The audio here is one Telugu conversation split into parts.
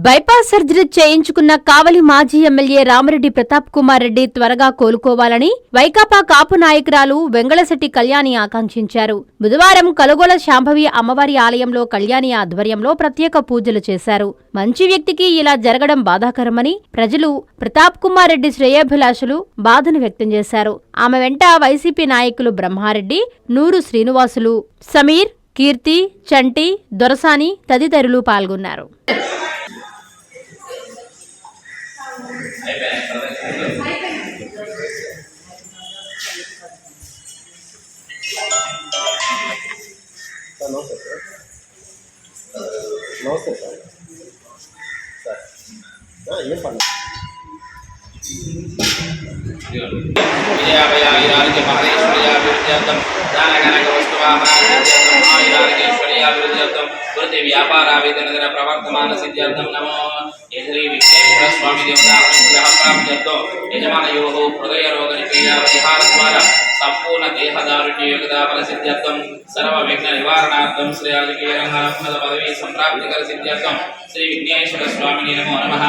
బైపాస్ సర్జరీ చేయించుకున్న కావలి మాజీ ఎమ్మెల్యే రామిరెడ్డి ప్రతాప్ కుమార్ రెడ్డి త్వరగా కోలుకోవాలని వైకాపా కాపు నాయకురాలు వెంగళశెట్టి కళ్యాణి ఆకాంక్షించారు. బుధవారం కలుగొల శాంభవి అమ్మవారి ఆలయంలో కళ్యాణి ఆధ్వర్యంలో ప్రత్యేక పూజలు చేశారు. మంచి వ్యక్తికి ఇలా జరగడం బాధాకరమని ప్రజలు ప్రతాప్ కుమార్ రెడ్డి శ్రేయోభిలాషులు బాధను వ్యక్తం చేశారు. ఆమె వెంట వైసీపీ నాయకులు బ్రహ్మారెడ్డి, నూరు శ్రీనివాసులు, సమీర్, కీర్తి, చంటి, దొరసాని తదితరులు పాల్గొన్నారు. నమస్తే సార్ ఏం పని విజయాభయాయిరానికి మహదేశ్వర్యాభివృద్ధ్యర్థం జ్ఞానగణక వస్తువాహనాభివృద్ధ్యర్థం వృత్తి వ్యాపారావేదన ప్రవర్తమాన సిద్ధ్యర్థం నమో శ్రీ విఘ్నేశ్వర స్వామి దేవతానుగ్రహ ప్రాప్త్యర్థం యజమానయో హృదయ రోగ పరిహార ద్వారా సంపూర్ణ దేహదారుణ్యోగదాపన సిద్ధ్యర్థం సర్వ విఘ్న నివారణార్థం శ్రీ రాజకీయ రంగ పదవీ సంప్రాప్తికర సిద్ధ్యర్థం శ్రీ విఘ్నేశ్వర స్వామిని నమో నమః.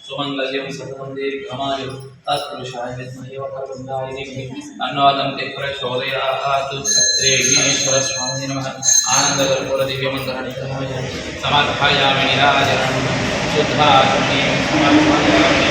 सुमंगल्यं सर्वंदे भ्रमायं तत्पुरुषाय विद्महे वक्रतुण्डाय धीमहि तन्नो दन्ति प्रचोदयात्. श्री विघ्नेश्वर स्वामिने नमः. आनन्दकर्पूर दिव्यमन्त्रनिधाय समर्पयामि निराजनं शुद्धात्मने समर्पयामि.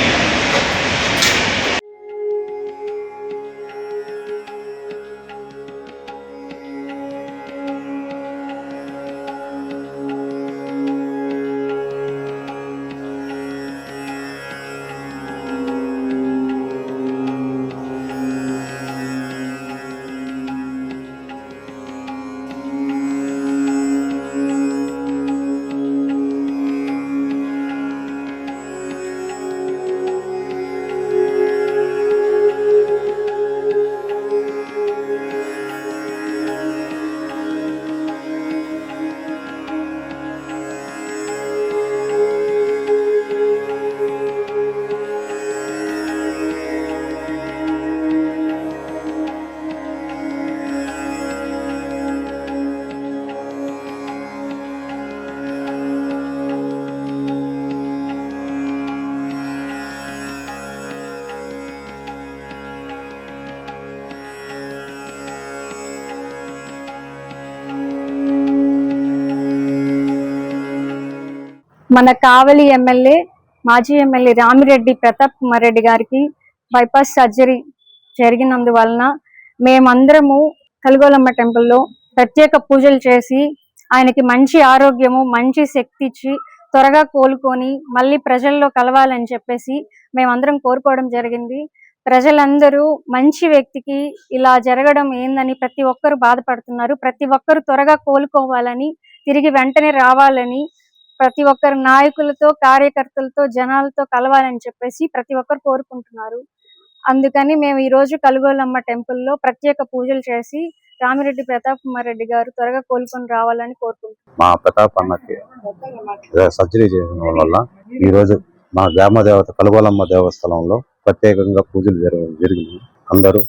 మన కావలి ఎమ్మెల్యే మాజీ ఎమ్మెల్యే రామిరెడ్డి ప్రతాప్ కుమార్ రెడ్డి గారికి బైపాస్ సర్జరీ జరిగినందువలన మేమందరము కలుగోలమ్మ టెంపుల్లో ప్రత్యేక పూజలు చేసి ఆయనకి మంచి ఆరోగ్యము మంచి శక్తి ఇచ్చి త్వరగా కోలుకొని మళ్ళీ ప్రజల్లో కలవాలని చెప్పేసి మేమందరం కోరుకోవడం జరిగింది. ప్రజలందరూ మంచి వ్యక్తికి ఇలా జరగడం ఏందని ప్రతి ఒక్కరు బాధపడుతున్నారు. ప్రతి ఒక్కరు త్వరగా కోలుకోవాలని, తిరిగి వెంటనే రావాలని, ప్రతి ఒక్కరు నాయకులతో, కార్యకర్తలతో, జనాలతో కలవాలని చెప్పేసి ప్రతి ఒక్కరు కోరుకుంటున్నారు. అందుకని మేము ఈ రోజు కలుగోలమ్మ టెంపుల్లో ప్రత్యేక పూజలు చేసి రామిరెడ్డి ప్రతాప్ కుమార్ రెడ్డి గారు త్వరగా కోలుకొని రావాలని కోరుకుంటున్నాం. మా ప్రతాప్ అన్నకి సర్జరీ చేయడం వల్ల ఈ రోజు మా గ్రామ దేవత కలుగోలమ్మ దేవస్థానంలో ప్రత్యేకంగా పూజలు జరిగినాయి. అందరూ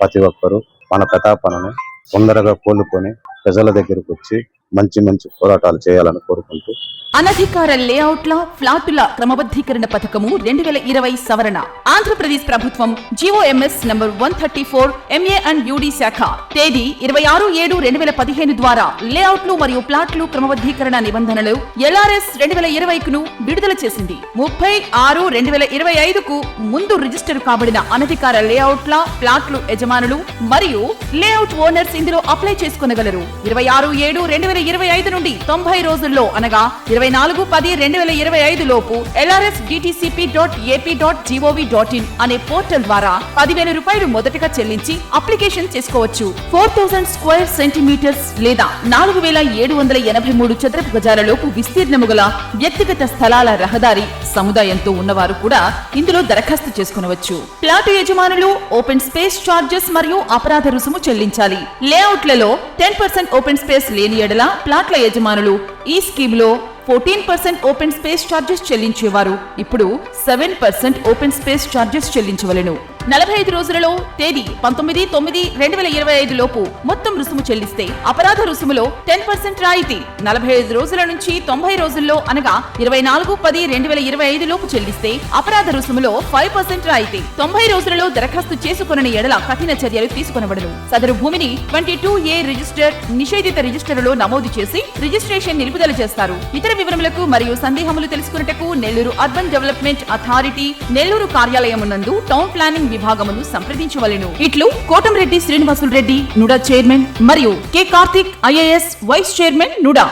ప్రతి ఒక్కరు మన ప్రతాప్ అన్నని తొందరగా కోలుకొని ప్రజల దగ్గరకు వచ్చి మంచి మంచి పోరాటాలు చేయాలని కోరుకుంటూ అనధికార లేఅవుట్ల ఫ్లాటుల క్రమబద్ధీకరణ పథకము 2020 సవరణ ఆంధ్రప్రదేశ్ ప్రభుత్వం GOMS number 134 MA and UD శాఖ తేదీ 26/7/2015 ద్వారా లేఅవుట్లు మరియు ప్లాట్లు క్రమబద్ధీకరణ నిబంధనలు LRS 2020 ను విడుదల చేసింది. 30/6/2025 కు ముందు రిజిస్టర్ కాబడిన అనధికార లేఅవుట్ల ప్లాట్లు యజమానులు మరియు లేఅవుట్ ఓనర్స్ ఇందులో అప్లై చేసుకొనగలరు. 26/7/2025 2025 నుండి 90 రోజుల్లో అనగా 24/10/2025 లోపు lrsdtcp.ap.gov.in అనే పోర్టల్ ద్వారా 10,000 రూపాయలు మొదటగా చెల్లించి అప్లికేషన్ చేసుకోవచ్చు. 4000 స్క్వేర్ సెంటీమీటర్స్ లేదా 4,783 చదరపు గజాల లోపు విస్తీర్ణము గల వ్యక్తిగత స్థలాల రహదారి సముదాయంతో ఉన్నవారు కూడా ఇందులో దరఖాస్తు చేసుకునవచ్చు. ప్లాటు యజమానులు ఓపెన్ స్పేస్ చార్జెస్ మరియు అపరాధ రుసుము చెల్లించాలి. లేఅవుట్లలో 10% ఓపెన్ స్పేస్ లేని ఎడల ప్లాట్ల యజమానులు ఈ స్కీమ్ లో 14% ఓపెన్ స్పేస్ చార్జెస్ చెల్లించేవారు ఇప్పుడు 7% ఓపెన్ స్పేస్ చార్జెస్ చెల్లించవలెను. 45 రోజులలో తేదీ 19/9/2025 లోపు మొత్తం రుసుము చెల్లిస్తే అపరాధ రుసుములో 10% రాయితీ. 45 రోజుల నుంచి 90 రోజుల్లో అనగా 24/10/2025 లోపు చెల్లిస్తే అపరాధ రుసుములో 5% రాయితీ. 90 రోజులలో దరఖాస్తు చేసుకుని ఎడల కఠిన చర్యలు తీసుకొనబడును. సదరు భూమిని 22A రిజిస్టర్ నిషేధిత రిజిస్టర్లో నమోదు చేసి రిజిస్ట్రేషన్ నిలుపుదల చేస్తారు. ఇతర వివరములకు మరియు సందేహములు తెలుసుకున్నటకు Nellore urban development authority Nellore కార్యాలయమునందు టౌన్ ప్లానింగ్ విభాగమును సంప్రదించవలెను. ఇట్లు కోటంరెడ్డి శ్రీనివాసులు రెడ్డి నుడా చైర్మన్ మరియు K Karthik IAS vice chairman NUDA.